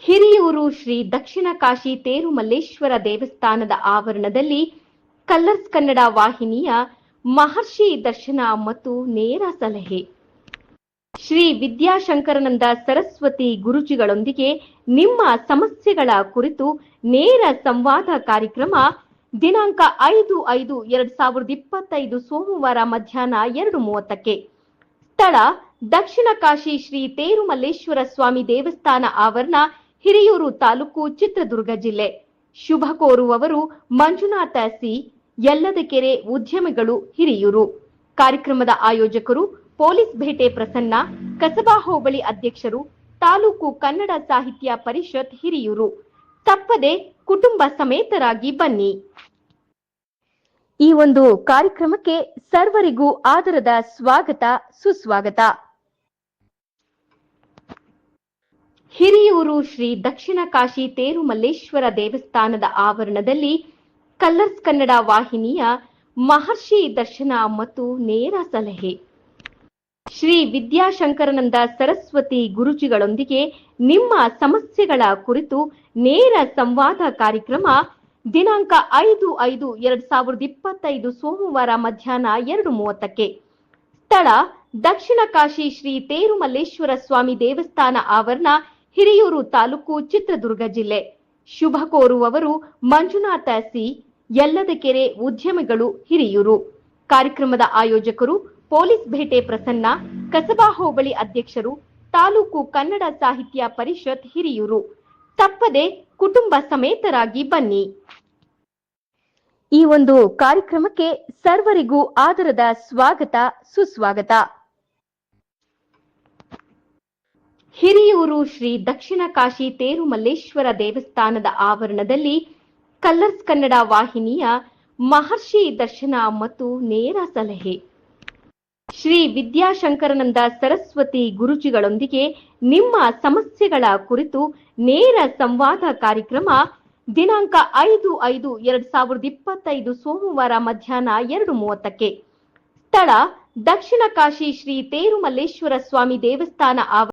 ಹಿರಿಯೂರು ಶ್ರೀ ದಕ್ಷಿಣ ಕಾಶಿ ತೇರುಮಲ್ಲೇಶ್ವರ ದೇವಸ್ಥಾನದ ಆವರಣದಲ್ಲಿ ಕಲರ್ಸ್ ಕನ್ನಡ ವಾಹಿನಿಯ ಮಹರ್ಷಿ ದರ್ಶನ ಮತ್ತು ನೇರ ಸಲಹೆ. ಶ್ರೀ ವಿದ್ಯಾಶಂಕರಾನಂದ ಸರಸ್ವತಿ ಗುರೂಜಿಗಳೊಂದಿಗೆ ನಿಮ್ಮ ಸಮಸ್ಯೆಗಳ ಕುರಿತು ನೇರ ಸಂವಾದ ಕಾರ್ಯಕ್ರಮ ದಿನಾಂಕ 5/5/2025 ಸೋಮವಾರ ಮಧ್ಯಾಹ್ನ 2:30ಕ್ಕೆ. ಸ್ಥಳ ದಕ್ಷಿಣ ಕಾಶಿ ಶ್ರೀ ತೇರುಮಲ್ಲೇಶ್ವರ ಸ್ವಾಮಿ ದೇವಸ್ಥಾನ ಆವರಣ, ಹಿರಿಯೂರು ತಾಲೂಕು, ಚಿತ್ರದುರ್ಗ ಜಿಲ್ಲೆ. ಶುಭ ಕೋರುವವರು ಮಂಜುನಾಥ ಸಿ, ಯಲ್ಲದಕೆರೆ, ಉದ್ಯಮಿಗಳು, ಹಿರಿಯೂರು. ಕಾರ್ಯಕ್ರಮದ ಆಯೋಜಕರು ಪೊಲೀಸ್ ಭೇಟೆ ಪ್ರಸನ್ನ, ಕಸಬಾ ಹೋಬಳಿ ಅಧ್ಯಕ್ಷರು, ತಾಲೂಕು ಕನ್ನಡ ಸಾಹಿತ್ಯ ಪರಿಷತ್, ಹಿರಿಯೂರು. ತಪ್ಪದೆ ಕುಟುಂಬ ಸಮೇತರಾಗಿ ಬನ್ನಿ. ಈ ಒಂದು ಕಾರ್ಯಕ್ರಮಕ್ಕೆ ಸರ್ವರಿಗೂ ಆದರದ ಸ್ವಾಗತ, ಸುಸ್ವಾಗತ. ಹಿರಿಯೂರು ಶ್ರೀ ದಕ್ಷಿಣ ಕಾಶಿ ತೇರುಮಲ್ಲೇಶ್ವರ ದೇವಸ್ಥಾನದ ಆವರಣದಲ್ಲಿ ಕಲರ್ಸ್ ಕನ್ನಡ ವಾಹಿನಿಯ ಮಹರ್ಷಿ ದರ್ಶನ ಮತ್ತು ನೇರ ಸಲಹೆ. ಶ್ರೀ ವಿದ್ಯಾಶಂಕರಾನಂದ ಸರಸ್ವತಿ ಗುರೂಜಿಗಳೊಂದಿಗೆ ನಿಮ್ಮ ಸಮಸ್ಯೆಗಳ ಕುರಿತು ನೇರ ಸಂವಾದ ಕಾರ್ಯಕ್ರಮ ದಿನಾಂಕ 5/5/2025 ಸೋಮವಾರ ಮಧ್ಯಾಹ್ನ 2:30ಕ್ಕೆ. ಸ್ಥಳ ದಕ್ಷಿಣ ಕಾಶಿ ಶ್ರೀ ತೇರುಮಲ್ಲೇಶ್ವರ ಸ್ವಾಮಿ ದೇವಸ್ಥಾನ ಆವರಣ, ಹಿರಿಯೂರು ತಾಲೂಕು, ಚಿತ್ರದುರ್ಗ ಜಿಲ್ಲೆ. ಶುಭ ಕೋರುವವರು ಮಂಜುನಾಥ ಸಿ, ಯಲ್ಲದಕೆರೆ, ಉದ್ಯಮಿಗಳು, ಹಿರಿಯೂರು. ಕಾರ್ಯಕ್ರಮದ ಆಯೋಜಕರು ಪೊಲೀಸ್ ಭೇಟೆ ಪ್ರಸನ್ನ, ಕಸಬಾ ಹೋಬಳಿ ಅಧ್ಯಕ್ಷರು, ತಾಲೂಕು ಕನ್ನಡ ಸಾಹಿತ್ಯ ಪರಿಷತ್, ಹಿರಿಯೂರು. ತಪ್ಪದೆ ಕುಟುಂಬ ಸಮೇತರಾಗಿ ಬನ್ನಿ. ಈ ಒಂದು ಕಾರ್ಯಕ್ರಮಕ್ಕೆ ಸರ್ವರಿಗೂ ಆದರದ ಸ್ವಾಗತ, ಸುಸ್ವಾಗತ. ಹಿರಿಯೂರು ಶ್ರೀ ದಕ್ಷಿಣ ಕಾಶಿ ತೇರುಮಲ್ಲೇಶ್ವರ ದೇವಸ್ಥಾನದ ಆವರಣದಲ್ಲಿ ಕಲರ್ಸ್ ಕನ್ನಡ ವಾಹಿನಿಯ ಮಹರ್ಷಿ ದರ್ಶನ ಮತ್ತು ನೇರ ಸಲಹೆ. ಶ್ರೀ ವಿದ್ಯಾಶಂಕರಾನಂದ ಸರಸ್ವತಿ ಗುರೂಜಿಗಳೊಂದಿಗೆ ನಿಮ್ಮ ಸಮಸ್ಯೆಗಳ ಕುರಿತು ನೇರ ಸಂವಾದ ಕಾರ್ಯಕ್ರಮ ದಿನಾಂಕ 5/5/2025 ಸೋಮವಾರ ಮಧ್ಯಾಹ್ನ 2:30ಕ್ಕೆ. ಸ್ಥಳ ದಕ್ಷಿಣ ಕಾಶಿ ಶ್ರೀ ತೇರುಮಲ್ಲೇಶ್ವರ ಸ್ವಾಮಿ ದೇವಸ್ಥಾನ ಆವರಣ,